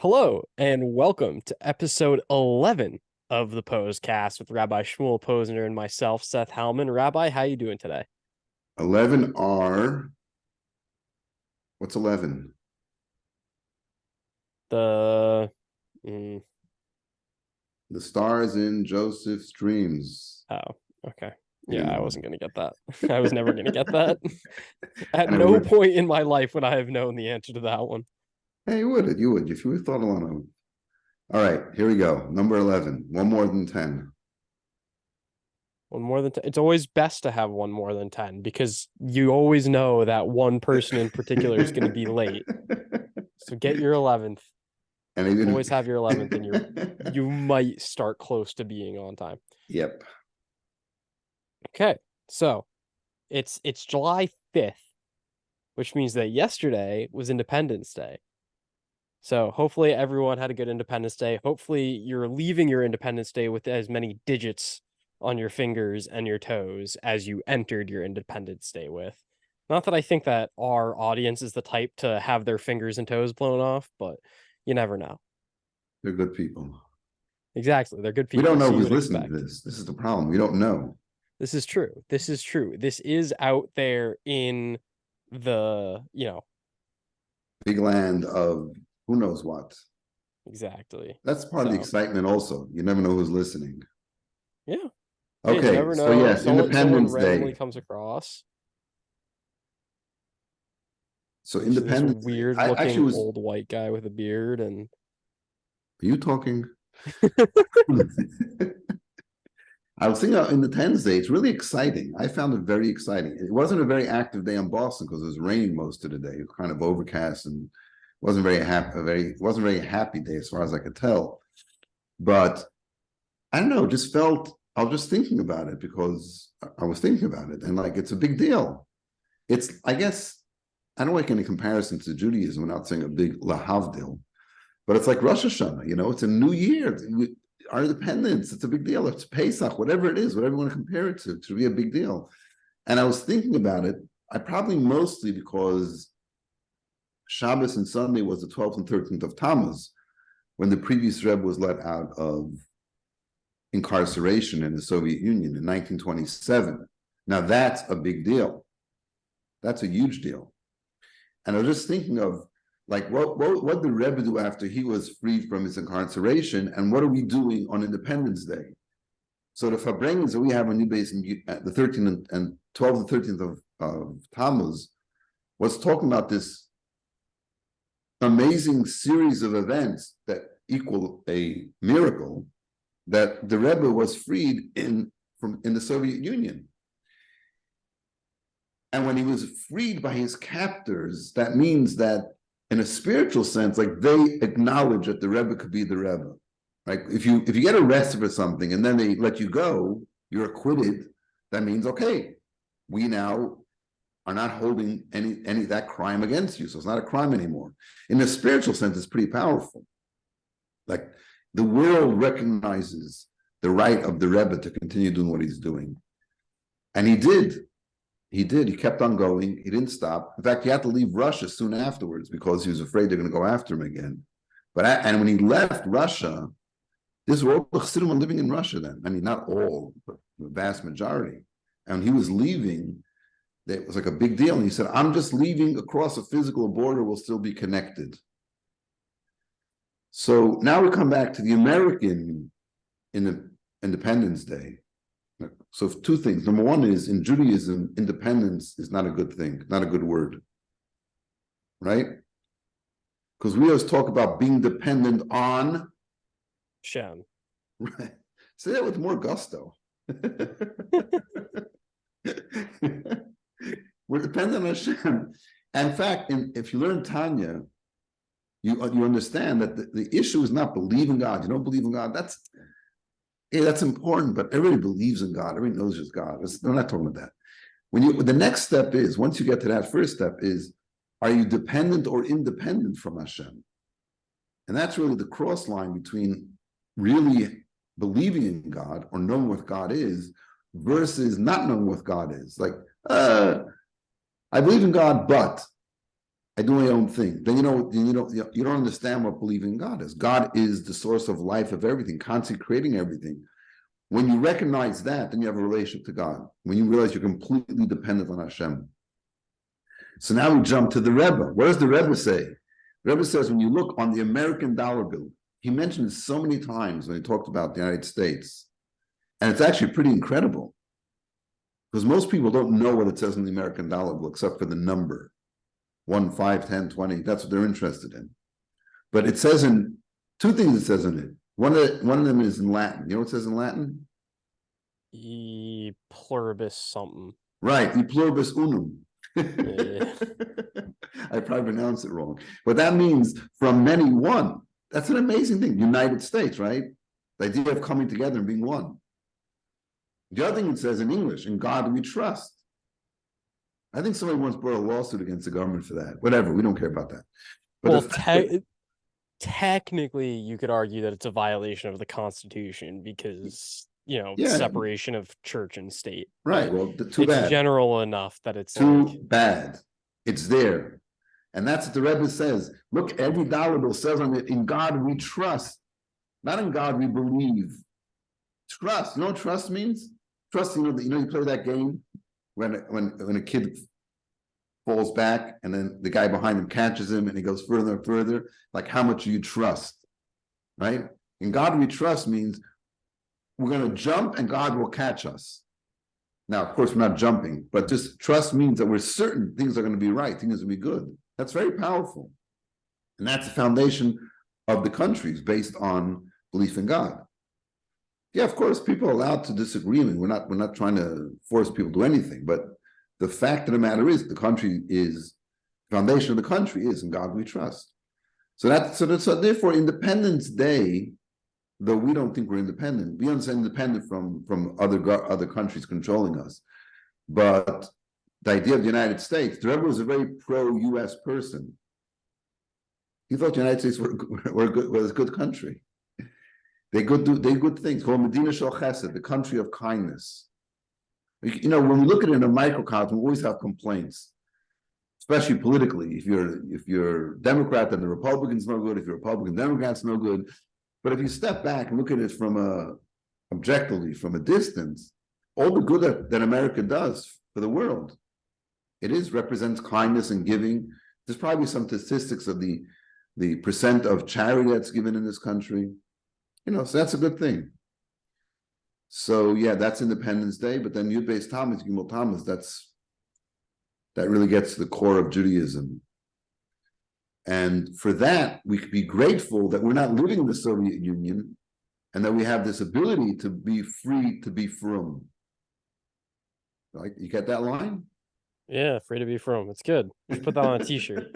Hello and welcome to episode 11 of the Pos-cast with Rabbi Shmuel Posner and myself, Seth Hellman. Rabbi, how you doing today? 11 are, what's 11? The mm, The stars in Joseph's dreams. oh, okay. You Yeah, I know. wasn't gonna get that. I was never gonna get that. At And no everybody, point in my life would I have known the answer to that one. hey, you would, if you would thought along them. All right, here we go. Number 11, one more than 10. One more than 10. It's always best to have one more than 10 because you always know that one person in particular is going to be late. So get your 11th. And even, Always have your 11th and you might start close to being on time. yep. Okay. So it's July 5th, which means that yesterday was Independence Day. So hopefully everyone had a good Independence Day. Hopefully you're leaving your Independence Day with as many digits on your fingers and your toes as you entered your Independence Day with. Not that I think that our audience is the type to have their fingers and toes blown off, but you never know. They're good people. Exactly. They're good We don't people, know so you who's would listening to expect. this. This is the problem. We don't know. This is true. This is true. This is out there in the Big land of who knows what. exactly. That's part of the So, excitement also. You never know who's listening. yeah. Hey, you Okay, never so know. yes, Someone Independence randomly Day. comes across. So You see this Independence Day. weird I actually looking was, old white guy with a beard and are you talking? I was thinking in the Tens Day, it's really exciting. I found it very exciting. It wasn't a very active day in Boston because it was raining most of the day, kind of overcast, and wasn't very happy. Wasn't very happy day as far as I could tell. But I don't know, just felt I was just thinking about it because I was thinking about it, and like it's a big deal. It's I guess I don't like any comparison to Judaism without saying a big lahavdil, but it's like Rosh Hashanah. It's a new year. Our independence, it's a big deal. It's Pesach, whatever it is, whatever you want to compare it to, it should be a big deal. And I was thinking about it, I probably mostly because Shabbos and Sunday was the 12th and 13th of Tammuz, when the previous Rebbe was let out of incarceration in the Soviet Union in 1927. Now that's a big deal. That's a huge deal. And I was just thinking of like what did Rebbe do after he was freed from his incarceration, and what are we doing on Independence Day? So the Fabrengens that we have on New Base the 13th and 12th and 13th of Tammuz was talking about this amazing series of events that equal a miracle that the Rebbe was freed in the Soviet Union. And when he was freed by his captors, that means that in a spiritual sense, like they acknowledge that the Rebbe could be the Rebbe. Like if you get arrested for something and then they let you go, you're acquitted. That means okay, we now are not holding any of that crime against you, so it's not a crime anymore. In a spiritual sense, it's pretty powerful. Like the world recognizes the right of the Rebbe to continue doing what he's doing, and he did. He did. He kept on going. He didn't stop. In fact, he had to leave Russia soon afterwards because he was afraid they're going to go after him again. And when he left Russia, this were all the Chassidim living in Russia then. I mean, not all, but the vast majority. And he was leaving. It was like a big deal. And he said, I'm just leaving across a physical border. We'll still be connected. So now we come back to the American Independence Day. So two things. Number one is in Judaism, independence is not a good thing, not a good word, right? Because we always talk about being dependent on Shem. Right. Say that with more gusto. We're dependent on Hashem. And in fact, if you learn Tanya, you understand that the issue is not believing God. You don't believe in God. That's important, but everybody believes in God. Everybody knows there's God. We're not talking about that. The next step is, once you get to that first step is, are you dependent or independent from Hashem? And that's really the cross line between really believing in God or knowing what God is versus not knowing what God is. Like, I believe in God, but I do my own thing. Then you don't understand what believing in God is. God is the source of life of everything, constantly creating everything. When you recognize that, then you have a relationship to God. When you realize you're completely dependent on Hashem. So now we jump to the Rebbe. What does the Rebbe say? The Rebbe says when you look on the American dollar bill, he mentioned it so many times when he talked about the United States. And it's actually pretty incredible. Because most people don't know what it says in the American dollar bill except for the number. 1, 5, 10, 20. That's what they're interested in. But it says in two things. It says in it. One of them is in Latin. You know what it says in Latin? E pluribus something. Right. E pluribus unum. Yeah. I probably pronounced it wrong. But that means from many one. That's an amazing thing. United States, right? The idea of coming together and being one. The other thing it says in English, in God we trust. I think somebody once brought a lawsuit against the government for that. Whatever, we don't care about that. But well, technically, you could argue that it's a violation of the Constitution because, separation of church and state. Right. Well, too it's bad. General enough that it's too bad. It's there. And that's what the Rebbe says. Look, every dollar bill says on it, in God we trust. Not in God we believe. Trust. You know what trust means? Trust, you play that game when a kid falls back and then the guy behind him catches him and he goes further and further. Like, how much do you trust? Right? In God we trust means we're going to jump and God will catch us. Now, of course, we're not jumping, but just trust means that we're certain things are going to be right, things will be good. That's very powerful. And that's the foundation of the countries based on belief in God. Yeah, of course, people are allowed to disagree. I mean, we're not trying to force people to do anything, but the fact of the matter is the foundation of the country is in God we trust. So therefore, Independence Day, though we don't think we're independent, we understand independent from other countries controlling us. But the idea of the United States, the Rebbe was a very pro-U.S. person. He thought the United States was a good country. They do good things. Called Medina Shel Chesed, the country of kindness. When we look at it in a microcosm, we always have complaints, especially politically. If you're Democrat, then the Republicans no good. If you're Republican, Democrats no good. But if you step back and look at it objectively, from a distance, all the good that America does for the world, represents kindness and giving. There's probably some statistics of the percent of charity that's given in this country. So that's a good thing. So yeah, that's Independence Day, but then Yud Beis Tammuz, Gimel Tammuz, that really gets to the core of Judaism. And for that, we could be grateful that we're not living in the Soviet Union and that we have this ability to be free to be frum. Right? You get that line? Yeah, free to be frum. It's good. Just put that on a t-shirt.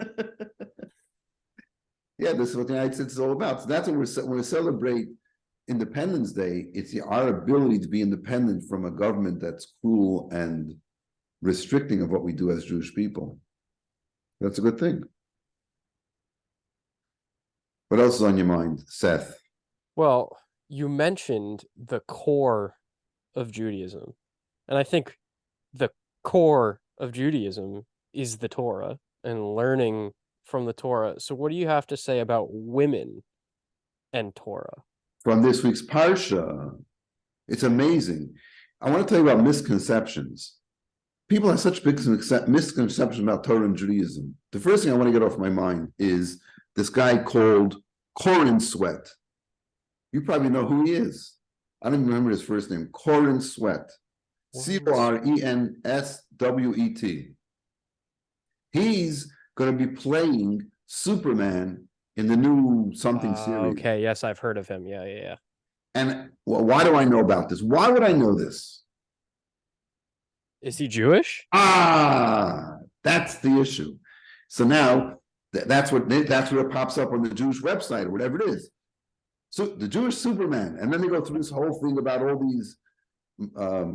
Yeah, this is what the United States is all about. So that's what when we celebrate Independence Day, it's our ability to be independent from a government that's cruel and restricting of what we do as Jewish people. That's a good thing. What else is on your mind, Seth? Well, you mentioned the core of Judaism. And I think the core of Judaism is the Torah and learning from the Torah. So what do you have to say about women and Torah? From this week's Parsha, it's amazing. I want to tell you about misconceptions. People have such big misconceptions about Torah and Judaism. The first thing I want to get off my mind is this guy called Corin Sweat. You probably know who he is. I don't even remember his first name. Corin Sweat. Corenswet. He's going to be playing Superman in the new something series. Okay, yes, I've heard of him. Yeah. And why do I know about this? Why would I know this? Is he Jewish? That's the issue. So now that's where it pops up on the Jewish website or whatever it is. So the Jewish Superman, and then they go through this whole thing about all these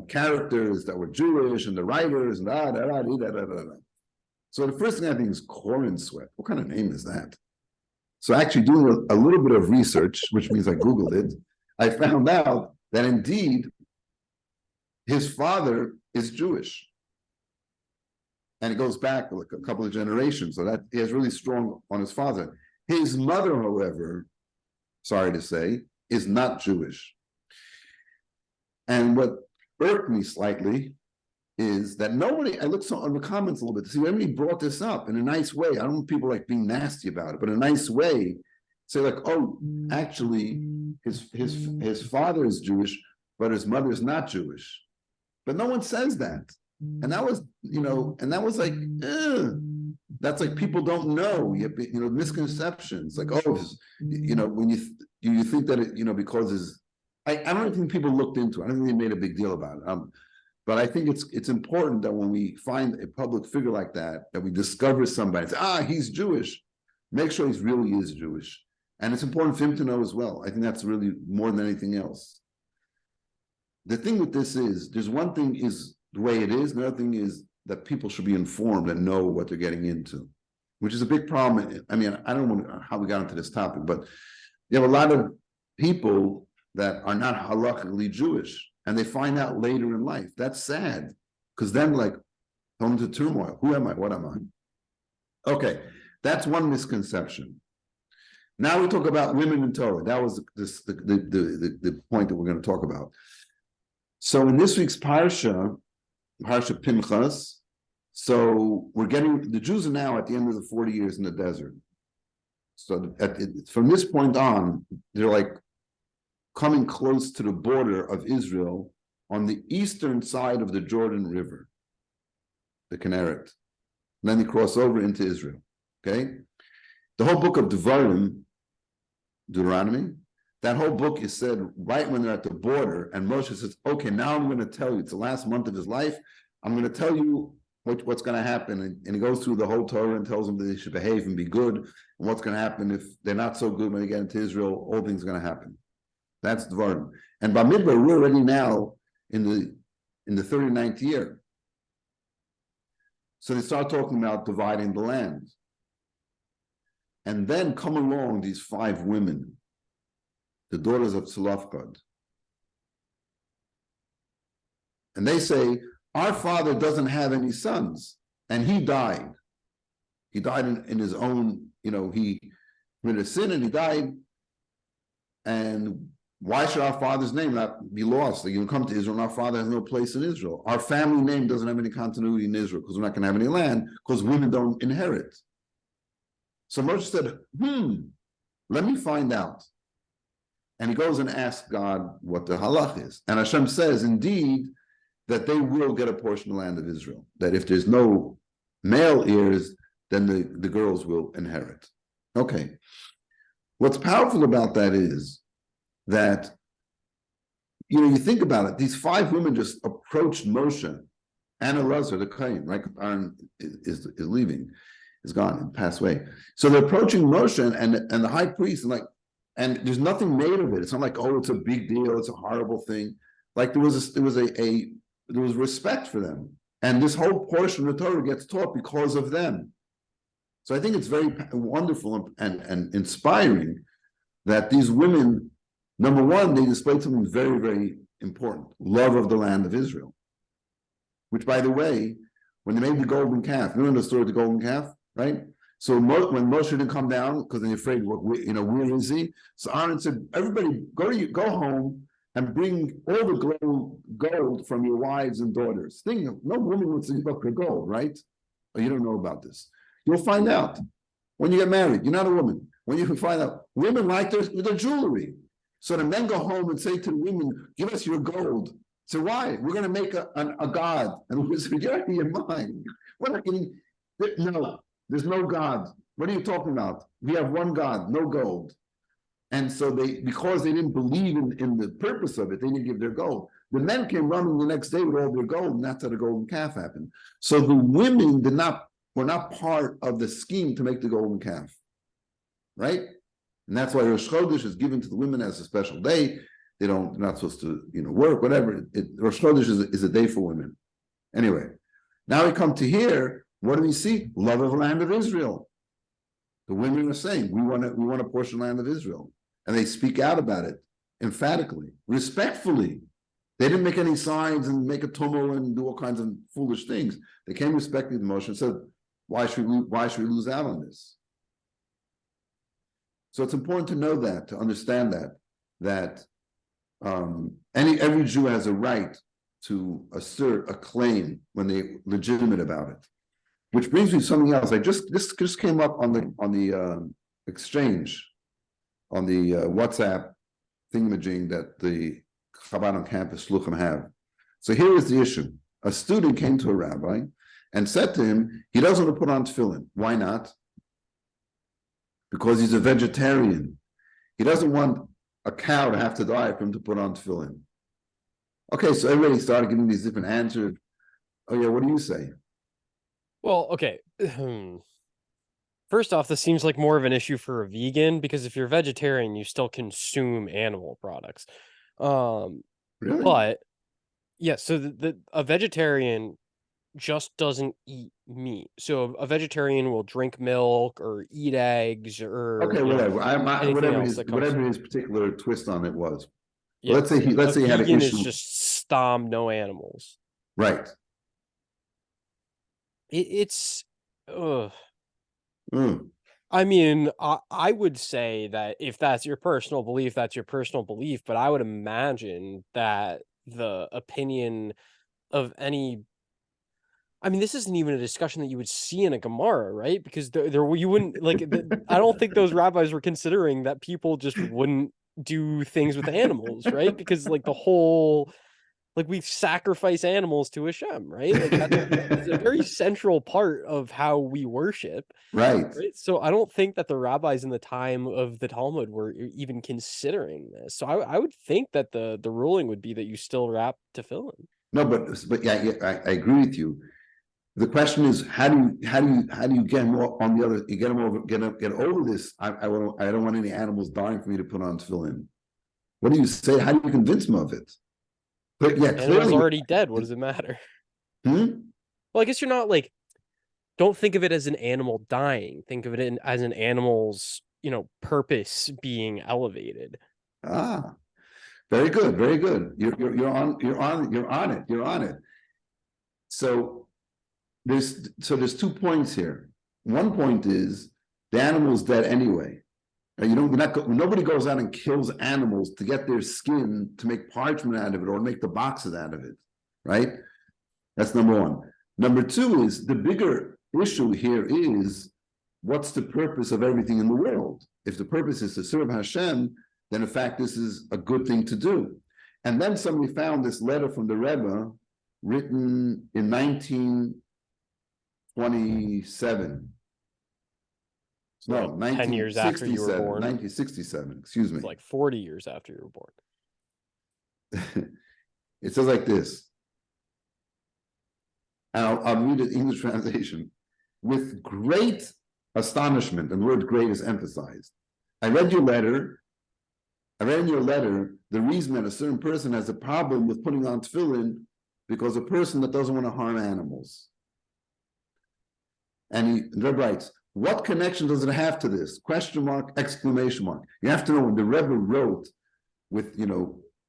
characters that were Jewish and the writers and da. So the first thing I think is Corin Sweat. What kind of name is that? So actually doing a little bit of research, which means I Googled it, I found out that indeed his father is Jewish. And it goes back like a couple of generations. So that he is really strong on his father. His mother, however, sorry to say, is not Jewish. And what irked me slightly is that nobody, I looked on the comments a little bit to see when anybody brought this up in a nice way. I don't want people like being nasty about it, but in a nice way, say like, oh, actually, his father is Jewish, but his mother is not Jewish. But no one says that. And that was, and that was like, that's like people don't know, misconceptions. Like, oh, when you think that it, because I don't think people looked into it. I don't think they made a big deal about it. But I think it's important that when we find a public figure like that we discover somebody, say, he's Jewish, make sure he really is Jewish. And it's important for him to know as well. I think that's really more than anything else. The thing with this is, there's one thing is the way it is, another thing is that people should be informed and know what they're getting into, which is a big problem. I mean, I don't know how we got into this topic, but you have a lot of people that are not halakhically Jewish, and they find out later in life. That's sad, because then like, going into turmoil. Who am I? What am I? Okay, that's one misconception. Now we talk about women in Torah. That was the point that we're going to talk about. So in this week's Parsha Pinchas, so we're getting, the Jews are now at the end of the 40 years in the desert. So from this point on, they're like coming close to the border of Israel on the eastern side of the Jordan River, the Kinneret. And then they cross over into Israel, okay? The whole book of Devarim, Deuteronomy, that whole book is said right when they're at the border, and Moshe says, okay, now I'm going to tell you, it's the last month of his life, I'm going to tell you what's going to happen. And he goes through the whole Torah and tells them that they should behave and be good, and what's going to happen if they're not so good when they get into Israel, all things are going to happen. That's Devarim. And Bamidbar, we're already now in the 39th year. So they start talking about dividing the land. And then come along these 5 women, the daughters of Tzlafkad. And they say, our father doesn't have any sons, and he died. He died in his own, he committed a sin and he died. And why should our father's name not be lost? Like, you come to Israel, and our father has no place in Israel. Our family name doesn't have any continuity in Israel because we're not going to have any land because women don't inherit. So Moshe said, let me find out. And he goes and asks God what the halach is. And Hashem says, indeed, that they will get a portion of the land of Israel. That if there's no male heirs, then the girls will inherit. Okay. What's powerful about that is that, you think about it, these 5 women just approached Moshe and Elazar, the Kohen, right? Aaron is leaving, is gone, passed away. So they're approaching Moshe and the high priest, and there's nothing made of it. It's not like, oh, it's a big deal, it's a horrible thing. Like there was respect for them. And this whole portion of the Torah gets taught because of them. So I think it's very wonderful and inspiring that these women, number one, they displayed something very, very important, love of the land of Israel. Which, by the way, when they made the golden calf, you know the story of the golden calf, right? So when Moshe didn't come down because they're afraid, where is he? So Aaron said, everybody go home and bring all the gold from your wives and daughters. No woman wants to give up her gold, right? Oh, you don't know about this. You'll find out when you get married. You're not a woman. When you find out, women like their jewelry. So the men go home and say to the women, give us your gold. So why? We're going to make a god. And we say, you're out of your mind. We're not getting, no, there's no God. What are you talking about? We have one God, no gold. And so because they didn't believe in the purpose of it, they didn't give their gold. The men came running the next day with all their gold, and that's how the golden calf happened. So the women were not part of the scheme to make the golden calf. Right? And that's why Rosh Chodesh is given to the women as a special day. They're not supposed to, work, whatever. Rosh Chodesh is a day for women. Anyway, now we come to here. What do we see? Love of the land of Israel. The women are saying, we want a portion of the land of Israel. And they speak out about it emphatically, respectfully. They didn't make any signs and make a tumult and do all kinds of foolish things. They came respecting the Moshe and said, why should we lose out on this? So it's important to know that, to understand that every Jew has a right to assert a claim when they're legitimate about it. Which brings me to something else. This just came up on the exchange, on the WhatsApp thingamajig that the Chabad on campus Shluchim have. So here is the issue. A student came to a rabbi and said to him, he doesn't want to put on tefillin. Why not? Because he's a vegetarian. He doesn't want a cow to have to die for him to put on tefillin. Okay, so everybody started giving these different answers. Oh yeah, what do you say? Well, okay. First off, this seems like more of an issue for a vegan, because if you're vegetarian, you still consume animal products. Really? But yeah, so a vegetarian just doesn't eat meat. So a vegetarian will drink milk or eat eggs or okay, whatever. Whatever his particular twist on it was. Yeah, let's say he had an issue. Is just stom, no animals. Right. It's I mean, I would say that if that's your personal belief, that's your personal belief. But I would imagine that the opinion of any, I mean, this isn't even a discussion that you would see in a Gemara, right? Because there you wouldn't like. I don't think those rabbis were considering that people just wouldn't do things with animals, right? Because like the whole, like we sacrifice animals to Hashem, right? Like that's a very central part of how we worship, right? So I don't think that the rabbis in the time of the Talmud were even considering this. So I would think that the ruling would be that you still wrap tefillin. No, but yeah, I agree with you. The question is, how do you get them on the other? You get them over, get over this. I don't want any animals dying for me to put on tefillin. What do you say? How do you convince them of it? But yeah, animal's already dead. What does it matter? Well, I guess you're not like. Don't think of it as an animal dying. Think of it as an animal's, purpose being elevated. Ah, very good, very good. You're on it. So there's 2 points here. One point is the animal's dead anyway. Nobody goes out and kills animals to get their skin to make parchment out of it or make the boxes out of it, right? That's number one. Number two is the bigger issue here is what's the purpose of everything in the world? If the purpose is to serve Hashem, then in fact this is a good thing to do. And then somebody found this letter from the Rebbe written in 1927. No, 10 years after you were born. 1967, excuse me. It's like 40 years after you were born. It says like this. And I'll read the English translation. With great astonishment, and the word great is emphasized. I read in your letter the reason that a certain person has a problem with putting on tefillin because a person that doesn't want to harm animals. And the Rebbe writes, what connection does it have to this? Question mark, exclamation mark. You have to know when the Rebbe wrote with,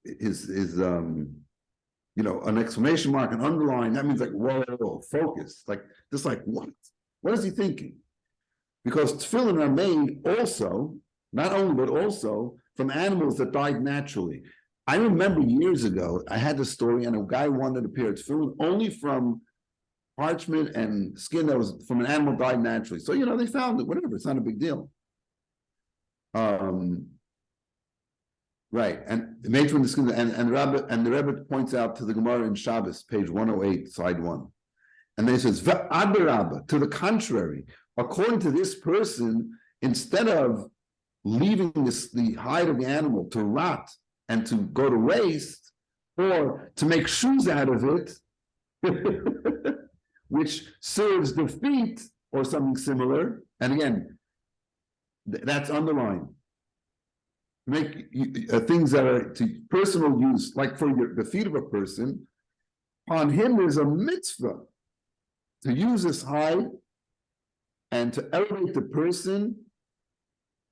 his an exclamation mark, an underline, that means like, whoa, focus. Like, just like, what? What is he thinking? Because tefillin are made also, not only, but also from animals that died naturally. I remember years ago, I had this story, and a guy wanted a pair of tefillin only from parchment and skin that was from an animal died naturally. So, they found it, whatever, it's not a big deal. Right, and made from the skin, and the Rebbe points out to the Gemara in Shabbos, page 108, side 1. And then he says, V'adarabba, to the contrary, according to this person, instead of leaving the hide of the animal to rot and to go to waste, or to make shoes out of it, which serves the feet or something similar, and again, that's underlined. Make things that are to personal use, like for the feet of a person, on him there's a mitzvah to use this hide and to elevate the person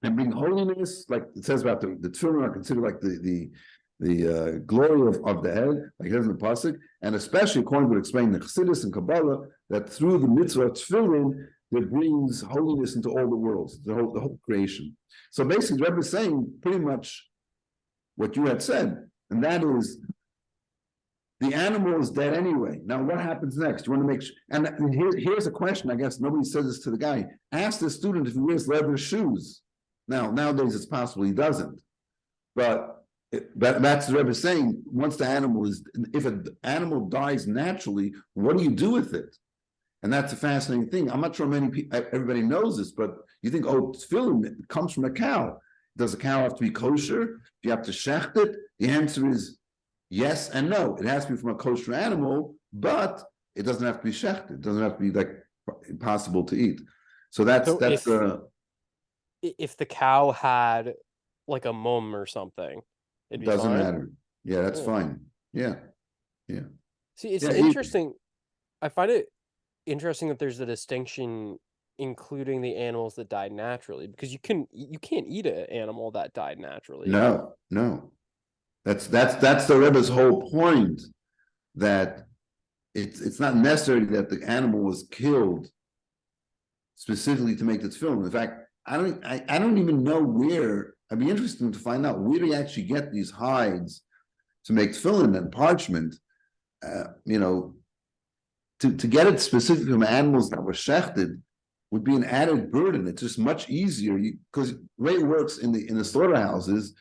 and bring holiness, like it says about the tefillin are considered like the glory of the head, like it is in the pasuk, and especially according to what explained in the Chassidus and Kabbalah, that through the mitzvah of tefillin, that brings holiness into all the worlds, the whole creation. So basically, Rebbe is saying pretty much what you had said, and that is the animal is dead anyway. Now, what happens next? You want to make sure. And here's a question. I guess nobody says this to the guy. Ask the student if he wears leather shoes. Now, nowadays it's possible he doesn't, but that's the Rebbe saying. Once the animal is, if an animal dies naturally, what do you do with it? And that's a fascinating thing. I'm not sure everybody knows this, but you think, oh, tefillin comes from a cow. Does a cow have to be kosher? Do you have to shecht it? The answer is yes and no. It has to be from a kosher animal, but it doesn't have to be shechted. It doesn't have to be like impossible to eat. So if the cow had like a mum or something, it doesn't fine. matter. Yeah, that's fine. Yeah. See, it's interesting. I find it interesting that there's a distinction including the animals that died naturally, because you can't eat an animal that died naturally. No. That's the Rebbe's whole point, that it's not necessary that the animal was killed specifically to make this film. In fact, I don't even know where. I'd be interested to find out where do you actually get these hides to make tefillin and parchment. To get it specifically from animals that were shechted would be an added burden. It's just much easier because the way it works in the slaughterhouses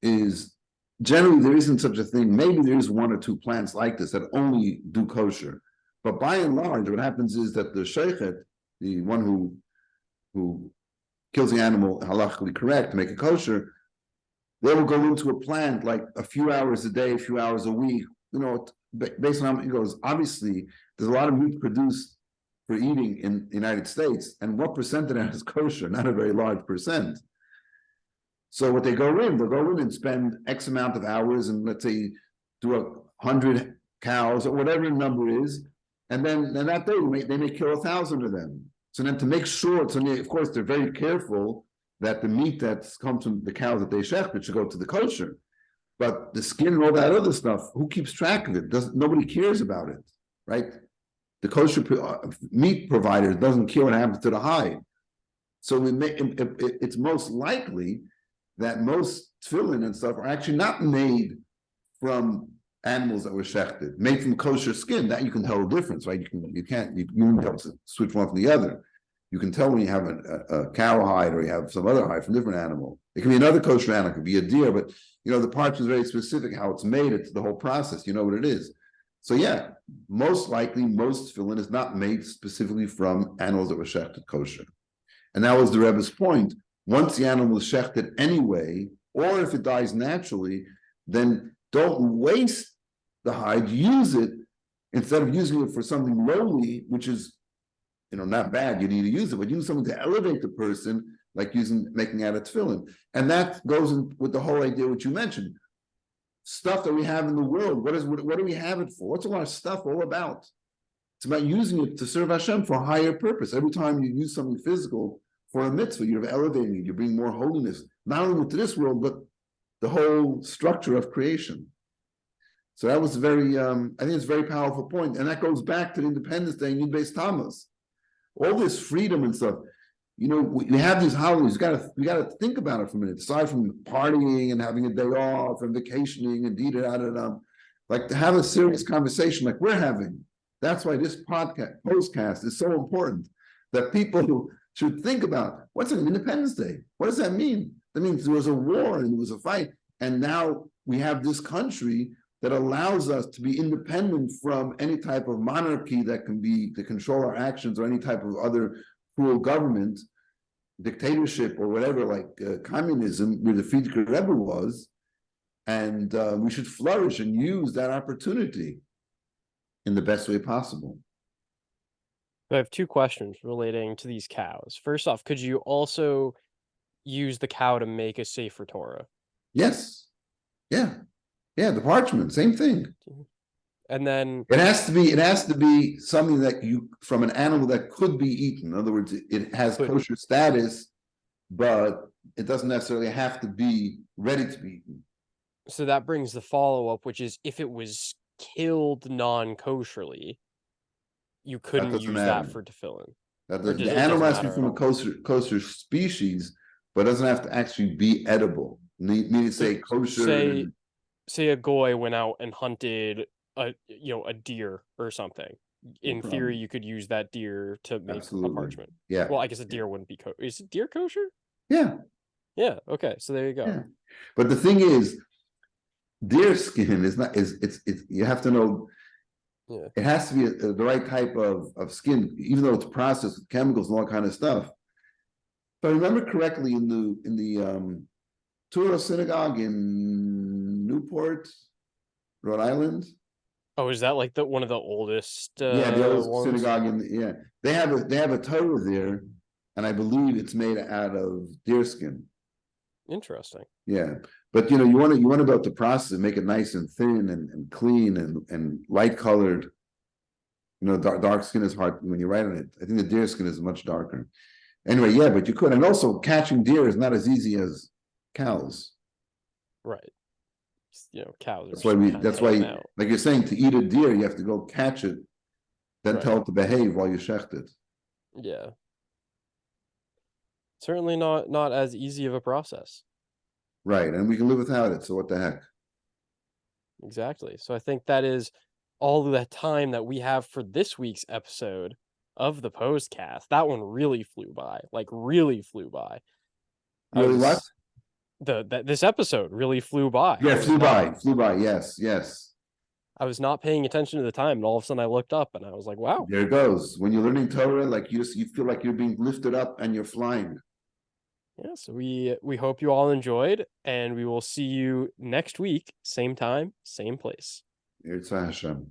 is generally there isn't such a thing. Maybe there's one or two plants like this that only do kosher, but by and large, what happens is that the sheichet, the one who kills the animal halachically correct to make it kosher, they will go into a plant like a few hours a day, a few hours a week. Based on how it goes. Obviously, there's a lot of meat produced for eating in the United States, and what percent of that is kosher? Not a very large percent. So what they'll go in and spend X amount of hours, and let's say do 100 cows or whatever the number is, and then that day they may kill 1,000 of them. So then to make sure, of course they're very careful that the meat that comes from the cows that they shecht should go to the kosher. But the skin and all that other stuff, who keeps track of it? Nobody cares about it, right? The kosher meat provider doesn't care what happens to the hide. So it's most likely that most tefillin and stuff are actually not made from animals that were shechted, made from kosher skin. That you can tell the difference, right? You can't have to switch one from the other. You can tell when you have a cow hide or you have some other hide from a different animal. It can be another kosher animal, it could be a deer, but the parchment is very specific how it's made. It's the whole process. You know what it is. So yeah, most likely most tefillin is not made specifically from animals that were shechted kosher. And that was the Rebbe's point. Once the animal is shechted anyway, or if it dies naturally, then don't waste the hide. Use it instead of using it for something lowly, which is not bad. You need to use it, but use something to elevate the person, like making out a tefillin. And that goes in with the whole idea which you mentioned. Stuff that we have in the world. What do we have it for? What's all our stuff all about? It's about using it to serve Hashem for a higher purpose. Every time you use something physical for a mitzvah, you're elevating it, you bring more holiness, not only into this world, but the whole structure of creation. So that was I think it's a very powerful point. And that goes back to the Independence Day in Yud Beis Tammuz. All this freedom and stuff. We have these holidays. We got to think about it for a minute. Aside from partying and having a day off and vacationing and like to have a serious conversation like we're having. That's why this Pos-cast is so important. That people should think about what's an Independence Day. What does that mean? That means there was a war and there was a fight, and now we have this country that allows us to be independent from any type of monarchy that can be to control our actions, or any type of other cruel government, dictatorship, or whatever, like communism, where the Friedrich Rebbe was. And we should flourish and use that opportunity in the best way possible. I have two questions relating to these cows. First off, could you also use the cow to make a sefer Torah? Yes. Yeah. The parchment, same thing. And then it has to be something that from an animal that could be eaten. In other words, it has kosher status, but it doesn't necessarily have to be ready to be eaten. So that brings the follow-up, which is if it was killed non-kosherly, you That couldn't doesn't use that matter. for tefillin. That Or the it animal doesn't has to be matter at from a all. kosher species, but doesn't have to actually be edible. Meaning So say kosher say and say a goy went out and hunted a deer or something. no In theory, problem. you could use that deer to make a Absolutely. parchment. Yeah. Well, I guess a deer wouldn't be is it deer kosher? Yeah. Yeah, okay. So there you go. Yeah. But the thing is, deer skin is not it's you have to know Yeah. it has to be the right type of skin, even though it's processed with chemicals and all kind of stuff. If I remember correctly, in the Torah synagogue in Newport, Rhode Island. Oh, is that like the one of the oldest Yeah, the oldest ones? synagogue in yeah. They have a Torah there, and I believe it's made out of deer skin. Interesting. Yeah. But you want to be able to process it, make it nice and thin and clean and light colored. Dark skin is hard when you write on it. I think the deer skin is much darker. Anyway, yeah, but you could. And also catching deer is not as easy as cows. Right. Cows are That's why just kind of that's hanging why, out. like you're saying, to eat a deer, you have to go catch it, then Right. tell it to behave while you shecht it. Yeah. Certainly not as easy of a process. Right. And we can live without it. So what the heck? Exactly. So I think that is all the time that we have for this week's episode of the Pos-cast. That one really flew by. Like really flew by. I Really what? was this episode really flew by. Yeah, flew by. Flew by. Yes, yes. I was not paying attention to the time, and all of a sudden I looked up and I was like, wow. There it goes. When you're learning Torah, like you feel like you're being lifted up and you're flying. Yeah, so we hope you all enjoyed, and we will see you next week, same time, same place. It's Hashem.